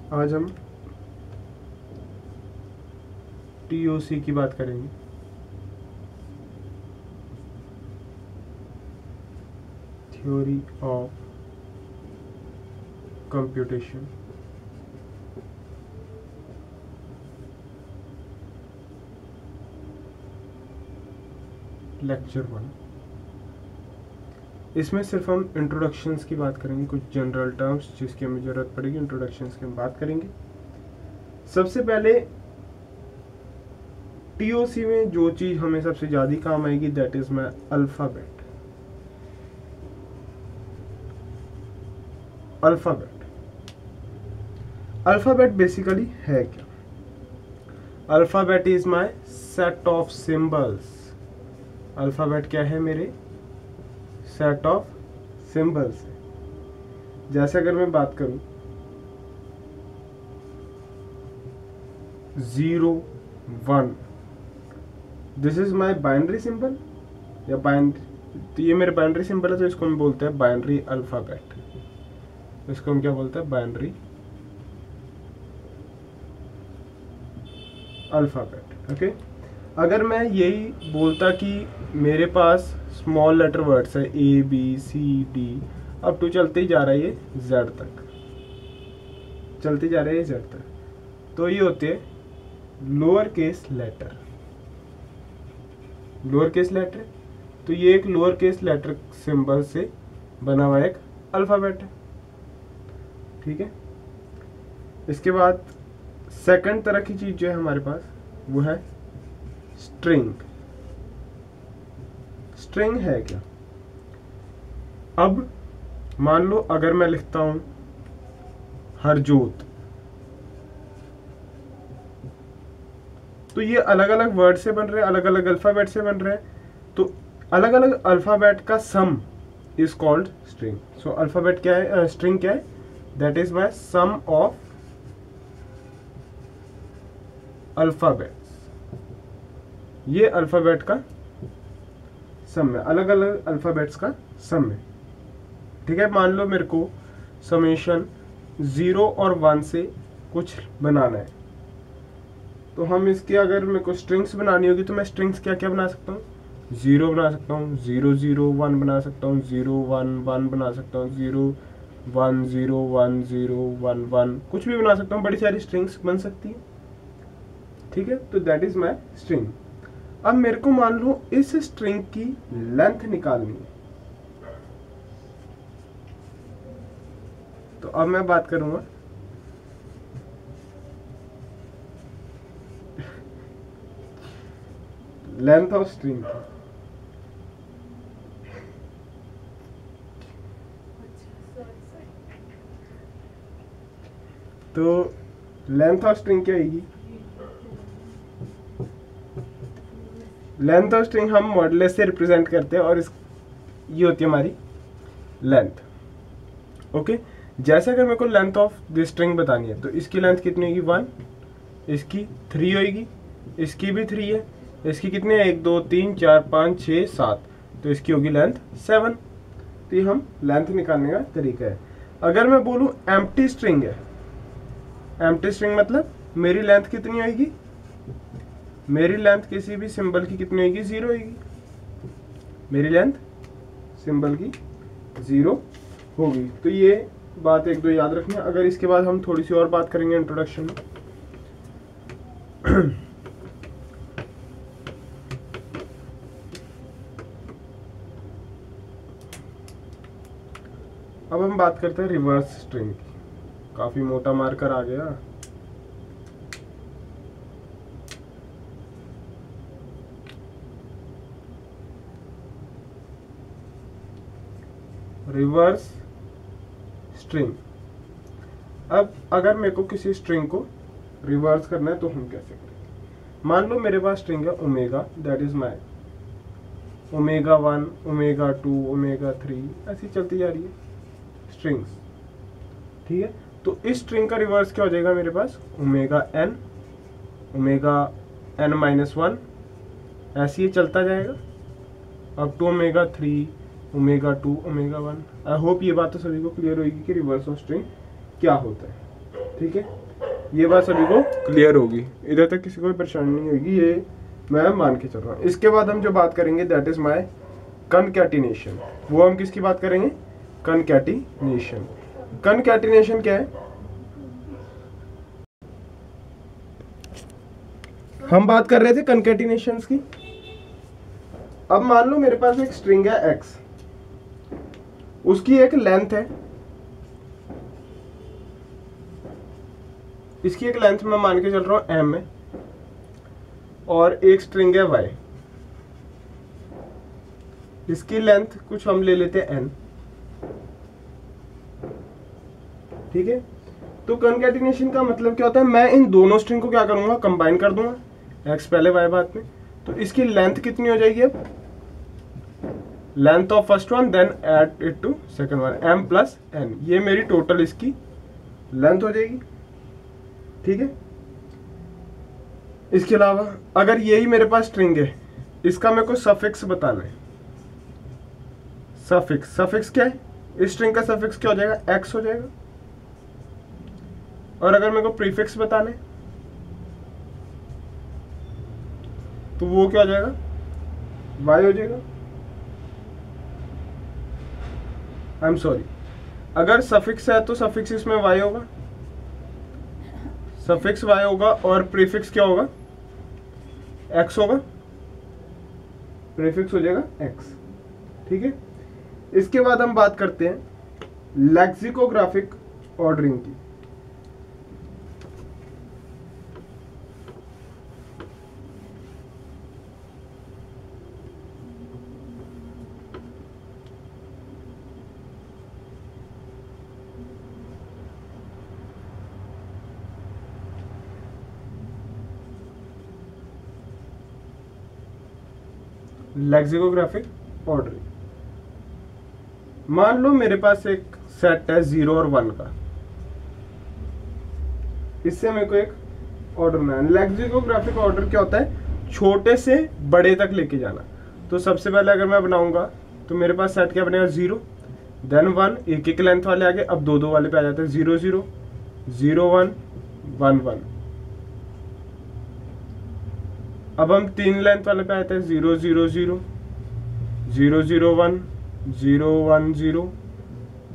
आज हम TOC की बात करेंगे। Theory of computation. लेक्चर 1। इसमें सिर्फ हम इंट्रोडक्शंस की बात करेंगे, कुछ जनरल टर्म्स जिसकी हमें ज़रूरत पड़ेगी, इंट्रोडक्शंस की हम बात करेंगे। सबसे पहले TOC में जो चीज़ हमें सबसे ज़्यादा काम आएगी that is my alphabet. Alphabet basically है क्या? Alphabet is my set of symbols. Alphabet क्या है? मेरे सेट ऑफ सिंबल्स है। जैसे अगर मैं बात करूं 0 1, this is my binary symbol या तो ये मेरे बाइनरी सिंबल है, तो इसको हम बोलते हैं बाइनरी अल्फ़ाबेट। इसको हम क्या बोलते हैं? Binary alphabet. ओके, अगर मैं यही बोलता कि मेरे पास स्मॉल लेटर वर्ड्स है ABCD, अब टू चलते ही जा रहा है ये Z तक, चलते जा रहा है ये Z तक, तो ये होते हैं lower case letter. Lower case letter, तो ये एक लोअर केस लेटर सिंबल से बना हुआ एक अल्फ़ाबेट है। ठीक है, इसके बाद सेकंड तरह की चीज जो है हमारे पास वो है स्ट्रिंग। स्ट्रिंग है क्या? अब मान लो अगर मैं लिखता हूं हरजोत, तो ये अलग अलग वर्ड से बन रहे हैं, अलग अलग अल्फाबेट से बन रहे हैं, तो अलग अलग अल्फाबेट का sum is called string. So alphabet क्या है? स्ट्रिंग क्या है? That is my sum of alphabets. ये अल्फाबेट का सम है, अलग अलग अल्फाबेट्स का सम है। ठीक है, मान लो मेरे को समेशन 0 और 1 से कुछ बनाना है, तो हम इसके अगर मेरे को स्ट्रिंग्स बनानी होगी तो मैं स्ट्रिंग्स क्या क्या बना सकता हूँ? 0 बना सकता हूँ, 0 0 1 बना सकता हूँ, 0 1 1 बना सकता हूँ, 0 1 0 1 0 1 1, कुछ भी बना सकता हूँ। बड़ी सारी स्ट्रिंग्स बन सकती है। ठीक है, तो दैट इज माई स्ट्रिंग। अब मेरे को मान लो इस स्ट्रिंग की लेंथ निकालनी है, तो अब मैं बात करूंगा लेंथ ऑफ स्ट्रिंग की। तो लेंथ ऑफ स्ट्रिंग क्या आएगी? लेंथ ऑफ स्ट्रिंग हम मॉडुलस से रिप्रेजेंट करते हैं, और ये होती है हमारी लेंथ। ओके, जैसे अगर मेरे को लेंथ ऑफ दिस स्ट्रिंग बतानी है, तो इसकी लेंथ कितनी होगी? 1, इसकी 3 होगी, इसकी भी 3 है, इसकी कितने? 1 2 3 4 5 6 7, तो इसकी होगी लेंथ 7। तो ये हम लेंथ निकालने का तरीका है। अगर मैं बोलूँ एम्प्टी स्ट्रिंग है, एम्प्टी स्ट्रिंग मतलब मेरी लेंथ कितनी होगी? मेरी लेंथ किसी भी सिंबल की कितनी होगी? 0 होगी। मेरी लेंथ सिंबल की 0 होगी। तो ये बात एक दो याद रखना। अगर इसके बाद हम थोड़ी सी और बात करेंगे इंट्रोडक्शन में। अब हम बात करते हैं रिवर्स स्ट्रिंग की। काफी मोटा मार्कर आ गया। Reverse string. अब अगर मेरे को किसी स्ट्रिंग को रिवर्स करना है तो हम कैसे करेंगे? मान लो मेरे पास स्ट्रिंग है omega, that is my omega 1 omega 2 omega 3, ऐसी चलती जा रही है स्ट्रिंग्स। ठीक है, तो इस स्ट्रिंग का रिवर्स क्या हो जाएगा मेरे पास? ओमेगा n ओमेगा n-1, ऐसे ही चलता जाएगा अब to omega 3 omega 2 omega 1। I hope ये बात तो सभी को क्लियर होगी कि रिवर्स ऑफ स्ट्रिंग क्या होता है। ठीक है, ये बात सभी को क्लियर होगी, इधर तक किसी को परेशानी नहीं होगी, ये मैं मान के चल रहा हूँ। इसके बाद हम जो बात करेंगे दैट इज माय कनकैटिनेशन। वो हम किसकी बात करेंगे? कनकैटिनेशन। कनकैटिनेशन क्या है? हम बात कर रहे थे कनकैटिनेशंस की। अब मान लो मेरे पास एक स्ट्रिंग है x, उसकी एक लेंथ है, इसकी एक लेंथ मैं मान के चल रहा हूं m है, और एक स्ट्रिंग है y, इसकी लेंथ कुछ हम ले लेते हैं n। ठीक है, तो कनकैटिनेशन का मतलब क्या होता है? मैं इन दोनों स्ट्रिंग को क्या करूंगा? कंबाइन कर दूंगा, x पहले y बाद में। तो इसकी लेंथ कितनी हो जाएगी? अब length of first one then add it to second one, m plus n, ये मेरी टोटल इसकी लेंथ हो जाएगी। ठीक है, इसके अलावा अगर यही मेरे पास स्ट्रिंग है, इसका मेरे को सफिक्स बताना है। सफिक्स, सफिक्स क्या है? इस स्ट्रिंग का सफिक्स क्या हो जाएगा? x हो जाएगा। और अगर मेरे को प्रीफिक्स बताना है तो वो क्या हो जाएगा? y हो जाएगा। आई एम सॉरी, अगर सफिक्स है तो सफिक्स इसमें y होगा, सफिक्स y होगा, और प्रीफिक्स क्या होगा? x होगा, प्रीफिक्स हो जाएगा x। ठीक है, इसके बाद हम बात करते हैं लेक्सिकोग्राफिक ऑर्डरिंग की। लेक्सिकोग्राफिक ऑर्डरिंग, मान लो मेरे पास एक सेट है 0 और 1 का, इससे मेरे को एक ऑर्डर बनाना है। लेक्सिकोग्राफिक ऑर्डर क्या होता है? छोटे से बड़े तक लेके जाना। तो सबसे पहले अगर मैं बनाऊंगा तो मेरे पास सेट क्या बनेगा? 0 देन 1, एक एक लेंथ वाले आगे, अब दो दो वाले पे आ जाते हैं, 0 0 0 1 1 1। अब हम 3 लेंथ वाले पे आते हैं, 0 0 0 0 0 1 0 1 0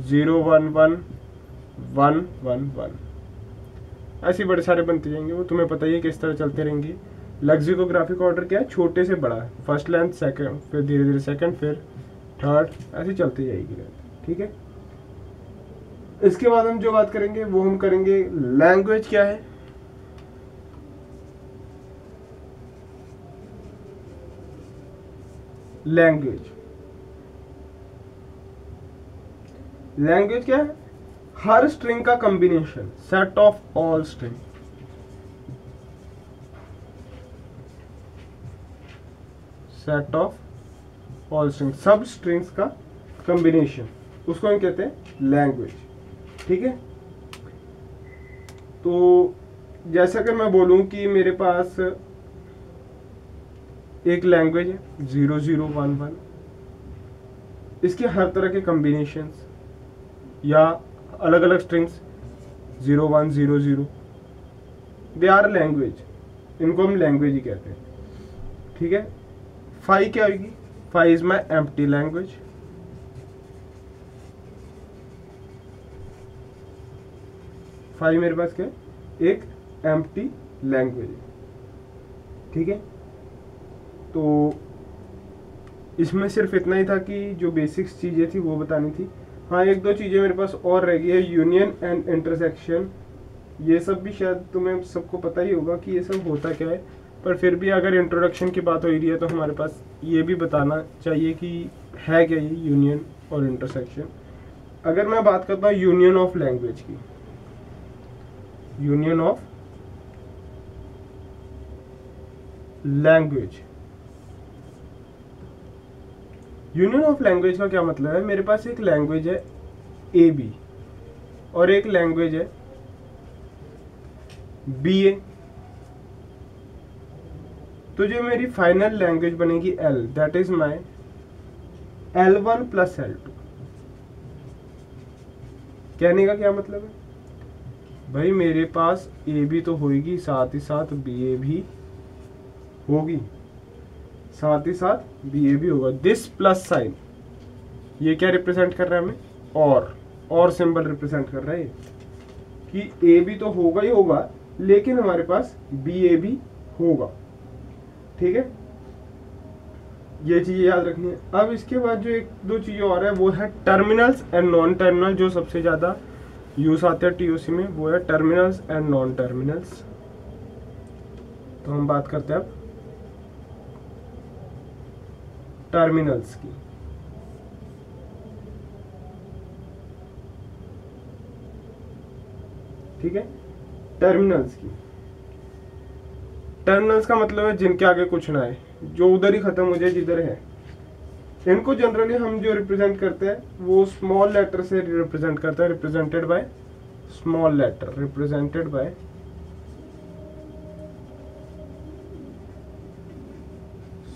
0 1 1 1 1 1। ऐसे बड़े सारे बनते जाएंगे, वो तुम्हें पता ही है किस तरह चलते रहेंगे। लेक्सिकोग्राफिक ऑर्डर क्या है? छोटे से बड़ा, फर्स्ट लेंथ, सेकंड, फिर धीरे धीरे सेकंड, फिर थर्ड, ऐसे चलती जाएगी लेंथ। ठीक है, इसके बाद हम जो बात करेंगे वो हम करेंगे लैंग्वेज क्या है। लैंग्वेज, लैंग्वेज क्या है? हर स्ट्रिंग का combination, set of all string. Set of all string, सब स्ट्रिंग्स का कॉम्बिनेशन, उसको हम कहते हैं लैंग्वेज। ठीक है, तो जैसा अगर मैं बोलूं कि मेरे पास एक लैंग्वेज है 0 0 1 1, इसके हर तरह के कॉम्बिनेशंस या अलग अलग स्ट्रिंग्स 0 1 0 0, दे आर लैंग्वेज, इनको हम लैंग्वेज ही कहते हैं। ठीक है, फाई क्या होगी? Phi is my empty language. Phi मेरे पास क्या है? एक एम्प्टी लैंग्वेज। ठीक है, तो इसमें सिर्फ इतना ही था कि जो बेसिक्स चीज़ें थी वो बतानी थी। हाँ, एक दो चीज़ें मेरे पास और रह गई है, यूनियन एंड इंटरसेक्शन। ये सब भी शायद तुम्हें सबको पता ही होगा कि ये सब होता क्या है, पर फिर भी अगर इंट्रोडक्शन की बात हो रही है तो हमारे पास ये भी बताना चाहिए कि है क्या ये यूनियन और इंटरसेक्शन। अगर मैं बात करता हूँ यूनियन ऑफ लैंग्वेज की, union of language, union of language का क्या मतलब है? मेरे पास एक लैंग्वेज है ए बी और एक लैंग्वेज है बी ए, तो जो मेरी फाइनल लैंग्वेज बनेगी L, that is my L1 plus L2। कहने का क्या मतलब है? भाई मेरे पास ए बी तो होगी, साथ ही साथ बी ए भी होगी, साथ ही साथ बी ए भी होगा। दिस प्लस साइन ये क्या रिप्रेजेंट कर रहा है हमें, और सिंबल रिप्रेजेंट कर रहा है कि ए बी तो होगा ही होगा, लेकिन हमारे पास बी ए भी होगा। ठीक है, ये चीजें याद रखनी है। अब इसके बाद जो एक दो चीजें और है वो है टर्मिनल्स एंड नॉन टर्मिनल, जो सबसे ज्यादा यूज आते हैं टीओसी में, वो है टर्मिनल्स एंड नॉन टर्मिनल्स। तो हम बात करते हैं अब टर्मिनल्स की। ठीक है, टर्मिनल्स की, टर्मिनल्स का मतलब है जिनके आगे कुछ ना है, जो उधर ही खत्म हो जाए जिधर है। इनको जनरली हम जो रिप्रेजेंट करते हैं वो स्मॉल लेटर से रिप्रेजेंट करते हैं, represented by small letter, represented by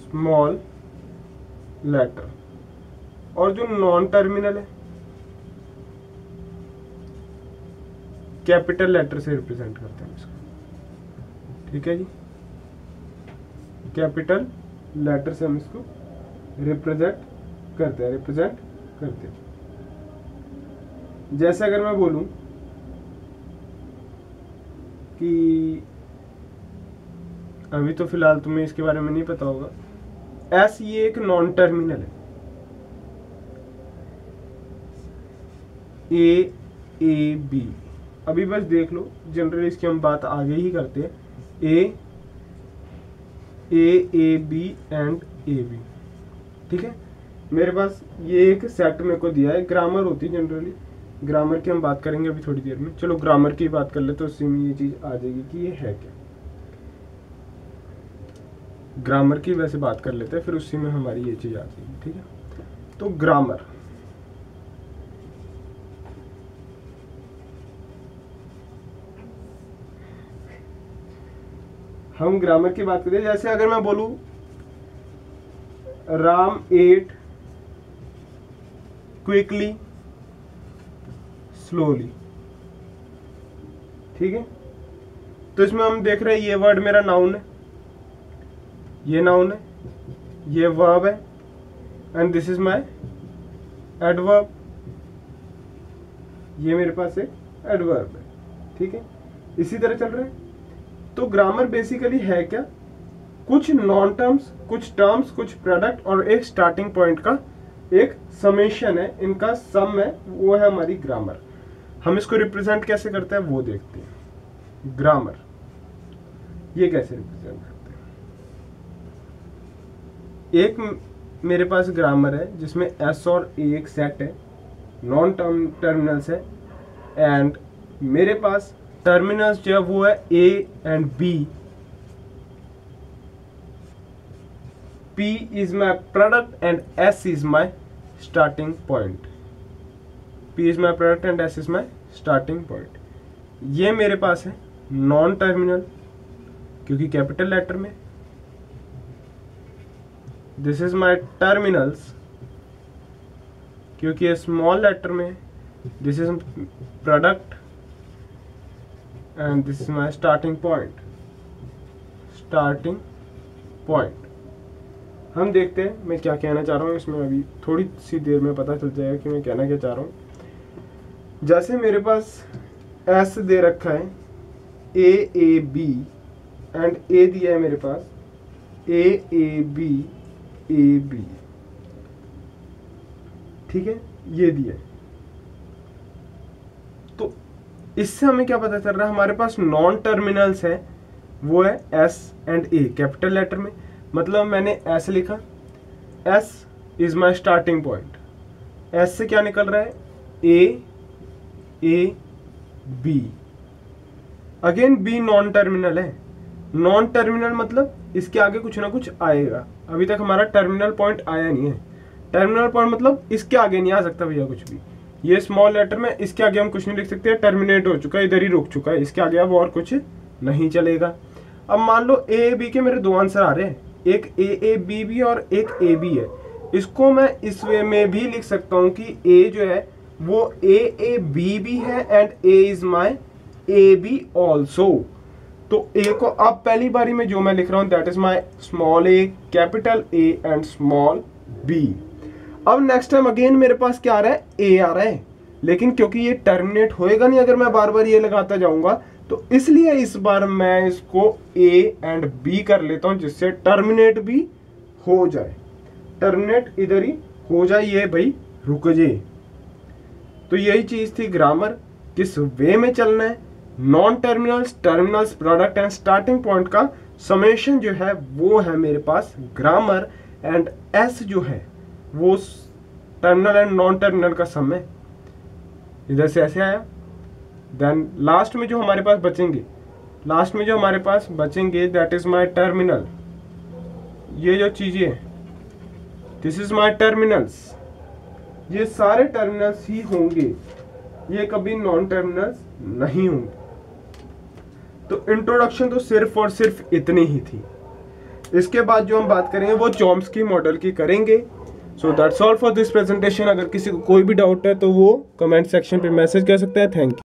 small letter. और जो नॉन टर्मिनल है कैपिटल लेटर से रिप्रेजेंट करते हैं इसको। ठीक है जी, कैपिटल लेटर से हम इसको रिप्रेजेंट करते हैं। जैसे अगर मैं बोलूं कि अभी तो फिलहाल तुम्हें इसके बारे में नहीं पता होगा, एस ये एक नॉन टर्मिनल है, ए बी। अभी बस देख लो, जनरली इसकी हम बात आगे ही करते हैं, A B and A B. ठीक है, मेरे पास ये एक सेट मेरे को दिया है, ग्रामर होती है जनरली, ग्रामर की हम बात करेंगे अभी थोड़ी देर में। चलो ग्रामर की बात कर ले तो उसी में ये चीज आ जाएगी कि ये है क्या। ग्रामर की वैसे बात कर लेते हैं, फिर उसी में हमारी ये चीज आ जाएगी। ठीक है, तो ग्रामर, हम ग्रामर की बात करते हैं। जैसे अगर मैं बोलूं राम एट क्विकली स्लोली, ठीक है, तो इसमें हम देख रहे हैं ये वर्ड मेरा नाउन है, ये नाउन है, ये वर्ब है, and this is my adverb, ये मेरे पास एक एडवर्ब है। ठीक है, इसी तरह चल रहा है। तो ग्रामर बेसिकली है क्या, कुछ नॉन टर्म्स, कुछ टर्म्स, कुछ प्रोडक्ट और एक स्टार्टिंग पॉइंट का एक समेशन है, इनका सम है, वो है हमारी ग्रामर। हम इसको रिप्रेजेंट कैसे करते हैं वो देखते हैं। ग्रामर ये कैसे रिप्रेजेंट करते हैं, एक मेरे पास ग्रामर है जिसमें एस और ए एक सेट है, नॉन टर्मिनल्स है, एंड मेरे पास टर्मिनल्स जो है वो है A and B. P is my product and S is my starting point. P is my product and S is my starting point. ये मेरे पास है नॉन टर्मिनल क्योंकि कैपिटल लेटर में। दिस इज माई टर्मिनल्स क्योंकि small letter में। This is product and this is my starting point. Starting point हम देखते हैं मैं क्या कहना चाह रहा हूँ इसमें, अभी थोड़ी सी देर में पता चल जाएगा कि मैं कहना क्या चाह रहा हूँ। जैसे मेरे पास एस दे रखा है, ए बी एंड ए दिया है मेरे पास, ए बी, ठीक है, ये दिया है। तो इससे हमें क्या पता चल रहा है, हमारे पास नॉन टर्मिनल्स है, वो है S and A capital letter में। मतलब मैंने एस लिखा, S is my starting point. S से क्या निकल रहा है, A B. Again B non terminal है। नॉन टर्मिनल मतलब इसके आगे कुछ ना कुछ आएगा। अभी तक हमारा टर्मिनल पॉइंट आया नहीं है। टर्मिनल पॉइंट मतलब इसके आगे नहीं आ सकता भैया कुछ भी। ये स्मॉल लेटर में इसके आगे हम कुछ नहीं लिख सकते, टर्मिनेट हो चुका है, इधर ही रुक चुका है, इसके आगे अब और कुछ नहीं चलेगा। अब मान लो ए बी के मेरे दो आंसर आ रहे हैं, एक ए बी और एक ए बी है। इसको मैं इस वे में भी लिख सकता हूं कि ए जो है वो ए बी भी है and A is my A B also. तो ए को अब पहली बारी में जो मैं लिख रहा हूं that is my small A, capital A and small B. अब नेक्स्ट टाइम अगेन मेरे पास क्या आ रहा है, ए आ रहा है, लेकिन क्योंकि ये टर्मिनेट होएगा नहीं अगर मैं बार बार ये लगाता जाऊंगा, तो इसलिए इस बार मैं इसको ए एंड बी कर लेता हूं जिससे टर्मिनेट भी हो जाए, टर्मिनेट इधर ही हो जाए, ये भाई रुक जाए। तो यही चीज थी ग्रामर, किस वे में चलना है, non terminals, terminals, product and starting point का समेशन जो है वो है मेरे पास ग्रामर, एंड एस जो है वो टर्मिनल एंड नॉन टर्मिनल का सम है। इधर से ऐसे आया, देन लास्ट में जो हमारे पास बचेंगे, लास्ट में जो हमारे पास बचेंगे दैट इज माय टर्मिनल। ये जो चीजें दिस इज माय टर्मिनल्स, ये सारे टर्मिनल्स ही होंगे, ये कभी नॉन टर्मिनल्स नहीं होंगे। तो इंट्रोडक्शन तो सिर्फ और सिर्फ इतनी ही थी। इसके बाद जो हम बात करेंगे वो चॉम्स्की मॉडल की करेंगे। So that's all for this presentation. अगर किसी को कोई भी डाउट है तो वो कमेंट सेक्शन पे मैसेज कर सकता है। Thank you.